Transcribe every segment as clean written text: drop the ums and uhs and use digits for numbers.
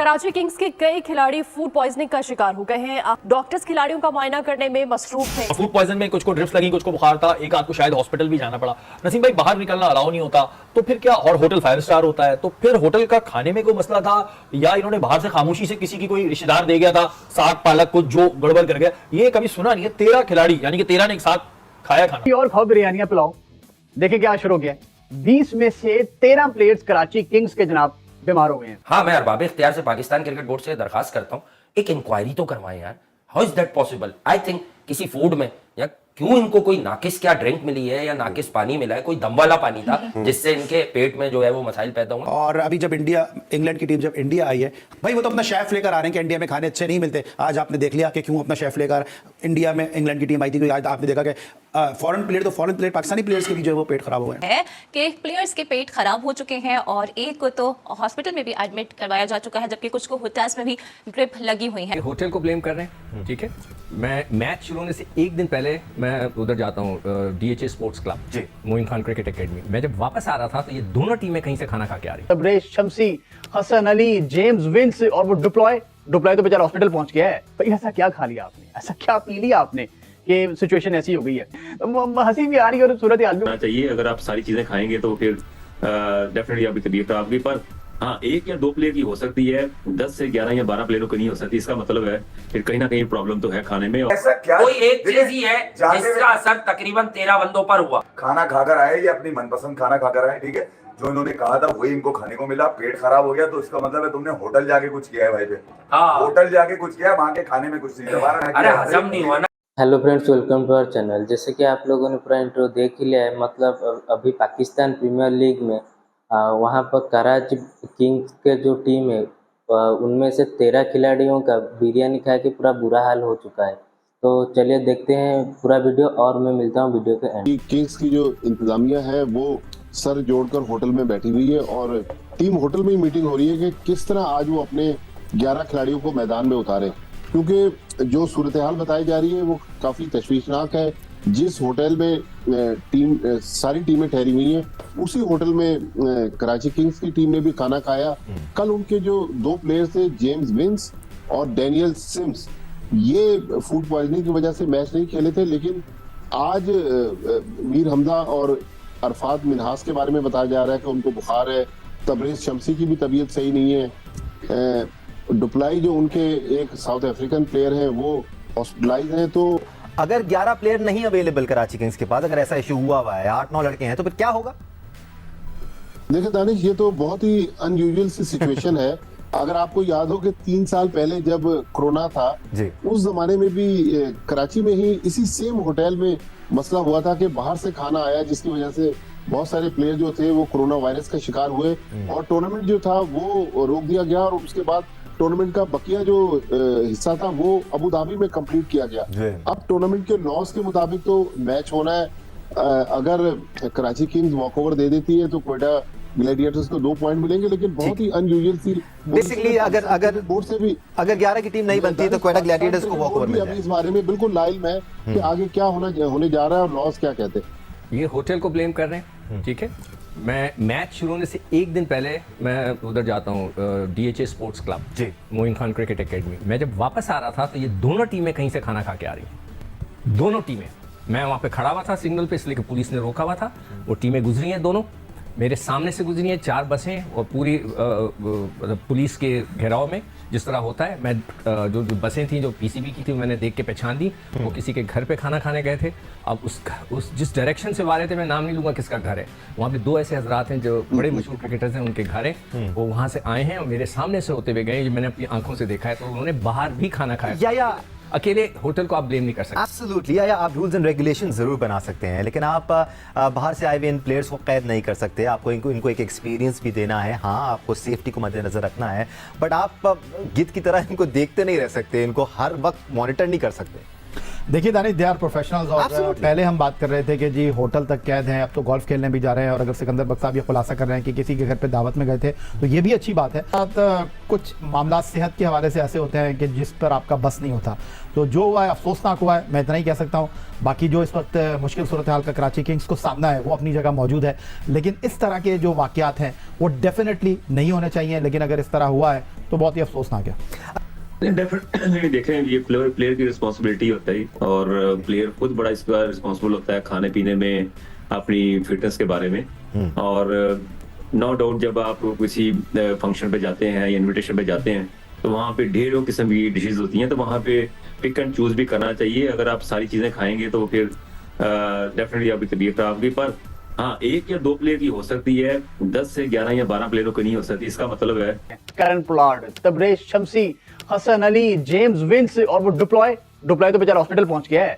Karachi Kings के कई खिलाड़ी फूड पॉइजनिंग का शिकार हो गए हैं। डॉक्टर्स खिलाड़ियों का मुआयना करने में मसरूफ थे। फूड पॉइजन में कुछ को ड्रिफ्ट लगी, कुछ को बुखार था, एक आध को शायद हॉस्पिटल भी जाना पड़ा। नसीम भाई, बाहर निकलना अलाउ नहीं होता तो फिर क्या? और होटल 5 स्टार होता है, तो फिर होटल का खाने में कोई मसला था या इन्होंने बाहर से खामोशी से किसी की कोई रिश्तेदार दे गया था साग पालक को जो गड़बड़ कर गया? ये कभी सुना नहीं है। 13 खिलाड़ी यानी कि 13 ने एक साथ खाया खाना। और खाओ बिरयानियां पिलाओ। देखिए क्या शुरू हो गया। 20 में से 13 प्लेयर्स कराची किंग्स के जनाब बीमार हो गए हैं। हाँ, मैं अरबाब इख्तियार से पाकिस्तान क्रिकेट बोर्ड से दरखास्त करता हूँ, एक इंक्वायरी तो करवाएं यार। How is that possible? I think किसी फूड में या क्यों इनको कोई नाकिस क्या ड्रिंक मिली है या नाकिस पानी मिला है, कोई दम वाला पानी था जिससे इनके पेट में जो है वो मसाइल पैदा हुए। और अभी जब इंग्लैंड की टीम जब इंडिया आई है भाई, वो तो अपना शेफ लेकर आ रहे हैं कि इंडिया में खाने अच्छे नहीं मिलते। आज आपने देख लिया कि क्यों अपना शेफ लेकर इंडिया में इंग्लैंड की टीम आई थी, तो आज आपने देखा कि फॉरेन प्लेयर पाकिस्तानी प्लेयर्स के भी जो है वो पेट खराब हुए हैं। कि प्लेयर्स के पेट खराब हो चुके हैं और एक को तो हॉस्पिटल में भी एडमिट करवाया जा चुका है, जबकि कुछ को होटल्स में भी ड्रिप लगी हुई है। होटल को ब्लेम कर रहे हैं, ठीक है। मैं मैच शुरू होने से एक दिन पहले मैं उधर जाता हूँ, DHA sports club, Moin Khan cricket academy. मैं जब वापस आ रहा था तो ये दोनों टीमें कहीं से खाना खा के आ रही। Tabrez Shamsi, Hasan Ali, James Vince और वो डिप्लॉय तो बेचारा हॉस्पिटल पहुंच गया है। भाई ऐसा क्या खा लिया आपने, ऐसा क्या पी लिया आपने कि सिचुएशन ऐसी हो गई है? हंसी भी आ रही है और सूरत हाल भी चाहिए। अगर आप सारी चीजें खाएंगे तो फिर डेफिनेटली आपकी तबीयत खराब होगी। पर हाँ, 1 या 2 प्लेयर की हो सकती है, 10 से 11 या 12 प्लेयरों की नहीं हो सकती। इसका मतलब है फिर कहीं ना कहीं प्रॉब्लम तो है खाने में। ऐसा क्या कोई एक चीज ही है जिसका असर तकरीबन 13 बंदों पर हुआ। खाना खाकर आए या अपनी मनपसंद खाना खाकर आए, ठीक है, जो इन्होंने कहा था वही इनको खाने को मिला, पेट खराब हो गया, तो इसका मतलब है तुमने होटल जाके कुछ किया है भाई पे। हाँ, होटल जाके कुछ किया, वहां के खाने में कुछ नहीं दबा रहा है। अरे हजम नहीं हुआ ना। Hello friends, welcome to our channel. जैसे कि आप लोगों ने पूरा इंट्रो देख ही लिया है, मतलब अभी पाकिस्तान प्रीमियर लीग में वहाँ पर कराची किंग्स के जो टीम है उनमें से 13 खिलाड़ियों का बिरयानी खा के पूरा बुरा हाल हो चुका है। तो चलिए देखते हैं पूरा वीडियो और मैं मिलता हूँ वीडियो के एंड। किंग्स की जो इंतजामिया है वो सर जोड़कर होटल में बैठी हुई है और टीम होटल में ही मीटिंग हो रही है कि किस तरह आज वो अपने 11 खिलाड़ियों को मैदान में उतारे, क्योंकि जो सूरत हाल बताई जा रही है वो काफी तशवीशनाक है। जिस होटल में सारी टीमें ठहरी हुई हैं, उसी होटल में कराची किंग्स की टीम ने भी खाना खाया। कल उनके जो 2 प्लेयर थे, जेम्स विंस और डैनियल सिम्स, ये फूड पॉइजनिंग की वजह से मैच नहीं खेले थे। लेकिन आज मीर हमजा और अरफात मिनहास के बारे में बताया जा रहा है कि उनको बुखार है। तबरेज शम्सी की भी तबीयत सही नहीं है। डुप्लाई जो उनके एक साउथ अफ्रीकन प्लेयर हैं वो हॉस्पिटलाइज हैं। तो अगर 11 प्लेयर नहीं अवेलेबल कराची किंग्स के पास, अगर ऐसा इशू हुआ है, 8-9 लड़के हैं, तो फिर क्या होगा? देखिए दानिश, ये तो बहुत ही अनयूजुअल सी सिचुएशन है। अगर आपको याद हो कि 3 साल पहले जब कोरोना था उस जमाने में भी कराची में ही इसी सेम होटल में मसला हुआ था कि बाहर से खाना आया, जिसकी वजह से बहुत सारे प्लेयर जो थे वो कोरोना वायरस का शिकार हुए और टूर्नामेंट जो था वो रोक दिया गया। और उसके बाद टूर्नामेंट का बकिया जो हिस्सा था वो अबू धाबी में कंप्लीट किया गया। अब टूर्नामेंट के लॉस के मुताबिक तो मैच होना है। अगर कराची किंग्स वॉकओवर दे देती है तो क्वेटा ग्लैडिएटर्स को 2 पॉइंट मिलेंगे। लेकिन बहुत ही अनयूजुअल सी बेसिकली अगर बोर्ड से भी अगर 11 की टीम नहीं बनती तो क्वेटा ग्लैडिएटर्स को वॉकओवर मिल जाए। इस बारे में बिल्कुल लाइल है कि आगे क्या होने जा रहा है और लॉस क्या कहते हैं। ये होटल को ब्लेम कर रहे हैं, ठीक है। मैं मैच शुरू होने से एक दिन पहले मैं उधर जाता हूँ, DHA sports club, Moin Khan cricket academy. मैं जब वापस आ रहा था तो ये दोनों टीमें कहीं से खाना खा के आ रही। दोनों टीमें, मैं वहाँ पे खड़ा हुआ था सिग्नल पे, इसलिए कि पुलिस ने रोका हुआ था। वो टीमें गुजरी हैं, दोनों मेरे सामने से गुजरी हैं, 4 बसें और पूरी पुलिस के घेराव में जिस तरह होता है। मैं जो बसें थी जो PCB की थी मैंने देख के पहचान दी, वो किसी के घर पे खाना खाने गए थे। अब उस जिस डायरेक्शन से वाले थे, मैं नाम नहीं लूँगा किसका घर है, वहाँ पे 2 ऐसे हजरात हैं जो बड़े मशहूर क्रिकेटर्स हैं, उनके घर है। वो वहाँ से आए हैं और मेरे सामने से होते हुए गए, मैंने अपनी आंखों से देखा है। तो उन्होंने बाहर भी खाना खाया। या अकेले होटल को आप ब्लेम नहीं कर सकते। एब्सोल्युटली, या आप रूल्स एंड रेगुलेशन जरूर बना सकते हैं, लेकिन आप बाहर से आए हुए इन प्लेयर्स को कैद नहीं कर सकते। आपको इनको एक एक्सपीरियंस भी देना है। हाँ, आपको सेफ्टी को मद्देनजर रखना है, बट आप गिद्ध की तरह इनको देखते नहीं रह सकते, इनको हर वक्त मॉनिटर नहीं कर सकते। देखिए दानिश, दे आर प्रोफेशनल्स। और पहले हम बात कर रहे थे कि जी होटल तक कैद हैं, अब तो गोल्फ खेलने भी जा रहे हैं। और अगर सिकंदर बख्श साहब ये खुलासा कर रहे हैं कि किसी के घर पे दावत में गए थे, तो ये भी अच्छी बात है। कुछ मामला सेहत के हवाले से ऐसे होते हैं कि जिस पर आपका बस नहीं होता, तो जो हुआ है अफसोसनाक हुआ है, मैं इतना ही कह सकता हूँ। बाकी जो इस वक्त मुश्किल सूरत हाल का कराची किंग्स को सामना है वो अपनी जगह मौजूद है, लेकिन इस तरह के जो वाक़यात हैं वो डेफिनेटली नहीं होने चाहिए। लेकिन अगर इस तरह हुआ है तो बहुत ही अफसोसनाक है। डेफिनेटली देखें, ये प्लेयर की रिस्पॉन्सिबिलिटी होता है और प्लेयर खुद बड़ा इसका रिस्पॉन्सिबल होता है खाने पीने में, अपनी फिटनेस के बारे में। और नो डाउट जब आप किसी फंक्शन पे जाते हैं या इनविटेशन पे जाते हैं तो वहाँ पे ढेरों किस्म की डिशेज होती हैं, तो वहाँ पे पिक एंड चूज भी करना चाहिए। अगर आप सारी चीजें खाएंगे तो फिर डेफिनेटली आपकी तबीयत खराब होगी। पर हाँ, 1 या 2 प्लेयर की हो सकती है, 10 से 11 या 12 प्लेयरों की नहीं हो सकती। इसका मतलब है Kieron Pollard, Tabraiz Shamsi, Hasan Ali, James Vince और वो डुप्लॉय तो बेचारा हॉस्पिटल पहुंच गया है।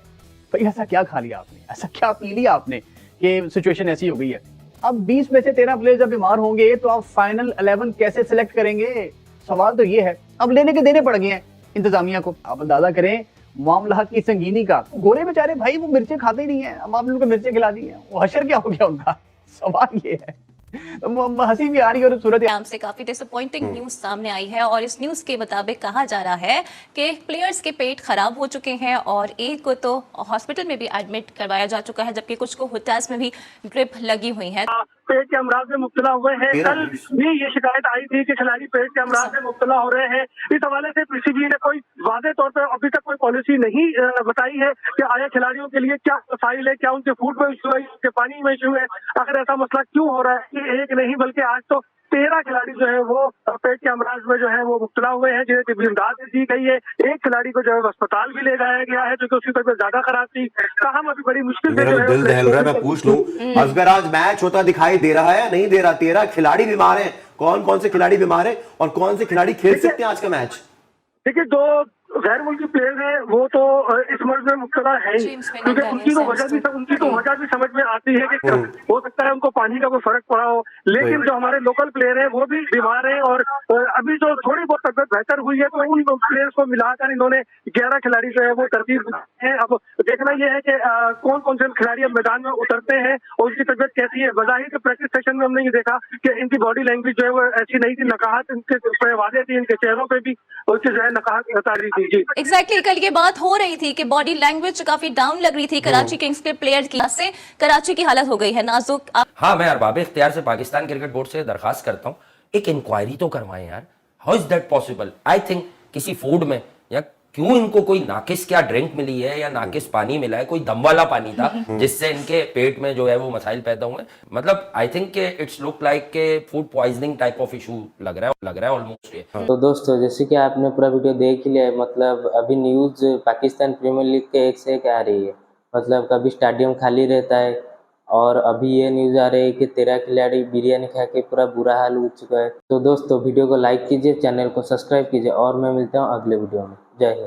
भाई ऐसा क्या खा लिया आपने, ऐसा क्या पी लिया आपने कि सिचुएशन ऐसी हो गई है। अब 20 में से 13 प्लेयर जब बीमार होंगे तो आप फाइनल 11 कैसे सिलेक्ट करेंगे? सवाल तो ये है। अब लेने के देने पड़ गए हैं इंतजामिया को। आप अंदाजा करें मामला की संगीनी का। गोरे बेचारे भाई वो मिर्चें खाते ही नहीं है, अब आपने उनको मिर्चें खिला दी है, वो हशर क्या हो गया उनका? सवाल ये है। हंसी भी आ रही है और सूरत नाम से काफी डिसअपॉइंटिंग न्यूज सामने आई है और इस न्यूज के मुताबिक कहा जा रहा है कि प्लेयर्स के पेट खराब हो चुके हैं और एक को तो हॉस्पिटल में भी एडमिट करवाया जा चुका है, जबकि कुछ को होटल्स में भी ड्रिप लगी हुई है। पेट के अमराज में मुब्तला हुए हैं। कल भी ये शिकायत आई थी कि खिलाड़ी पेट के अमराज में मुब्तला हो रहे हैं। इस हवाले से पीसीबी ने कोई वादे तौर पर अभी तक कोई पॉलिसी नहीं बताई है कि आया खिलाड़ियों के लिए क्या मसाइल है, क्या उनके फूड में इशू है, उनके पानी में इशू है। आखिर ऐसा मसला क्यों हो रहा है कि एक नहीं बल्कि आज तो 13 खिलाड़ी जो है वो पेट के अमराज में जो है वो मुब्तला हुए हैं, जिन्हें तिब्बी इमदाद दी गई है। एक खिलाड़ी को जो है अस्पताल भी ले जाया गया है क्योंकि उसकी तबीयत ज्यादा खराब थी। कहा अभी बड़ी मुश्किल से जो है दिल दहल रहा है। मैं पूछ लूं, असगर आज मैच होता दिखाई दे रहा है या नहीं दे रहा? 13 खिलाड़ी बीमार हैं। कौन कौन से खिलाड़ी बीमार हैं और कौन से खिलाड़ी खेल सकते हैं आज का मैच? देखिए, 2 गैर मुल्की प्लेयर हैं, वो तो इस मर्ज में मुब्तला है ही, क्योंकि उनकी तो वजह भी समझ में आती है कि हो सकता है उनको पानी का कोई फर्क पड़ा हो। लेकिन जो हमारे लोकल प्लेयर हैं वो भी बीमार हैं और अभी जो थोड़ी बहुत तबियत बेहतर हुई है तो उन प्लेयर्स को मिलाकर इन्होंने 11 खिलाड़ी जो है वो तरतीब है। अब देखना यह है कि कौन कौन से खिलाड़ी अब मैदान में उतरते हैं और उनकी तबियत कैसी है। बजाहिर के प्रैक्टिस सेशन में हमने ये देखा कि इनकी बॉडी लैंग्वेज जो है वो ऐसी नहीं थी, नकाहत इनके वादे थी, इनके चेहरों पे भी उससे जो है नकाहत बता रही थी। जी एग्जैक्टली, कल ये बात हो रही थी कि बॉडी लैंग्वेज काफी डाउन लग रही थी कराची किंग्स के प्लेयर की। से कराची की हालत हो गई है नाजुक। हाँ, मैं अरबाब इख्तियार से पाकिस्तान क्रिकेट बोर्ड से दरखास्त करता हूँ, एक इंक्वायरी तो करवाएं यार। How is that possible? I think किसी फूड में या क्यों इनको कोई नाकिस क्या ड्रिंक मिली है या नाकिस पानी मिला है, कोई दम वाला पानी था जिससे इनके पेट में जो है वो मसाइल पैदा हुए। मतलब आई थिंक के इट्स लुक लाइक के food poisoning type of issue लग रहा है ऑलमोस्ट ये। तो दोस्तों, जैसे कि आपने पूरा वीडियो देख ही लिया है, मतलब अभी न्यूज़ पाकिस्तान प्रीमियर लीग के एक से एक आ रही है। मतलब कभी स्टेडियम खाली रहता है और अभी ये न्यूज़ आ रही है कि 13 खिलाड़ी बिरयानी खा के पूरा बुरा हाल हो चुका है। तो दोस्तों, वीडियो को लाइक कीजिए, चैनल को सब्सक्राइब कीजिए और मैं मिलता हूँ अगले वीडियो में। जय हिंद।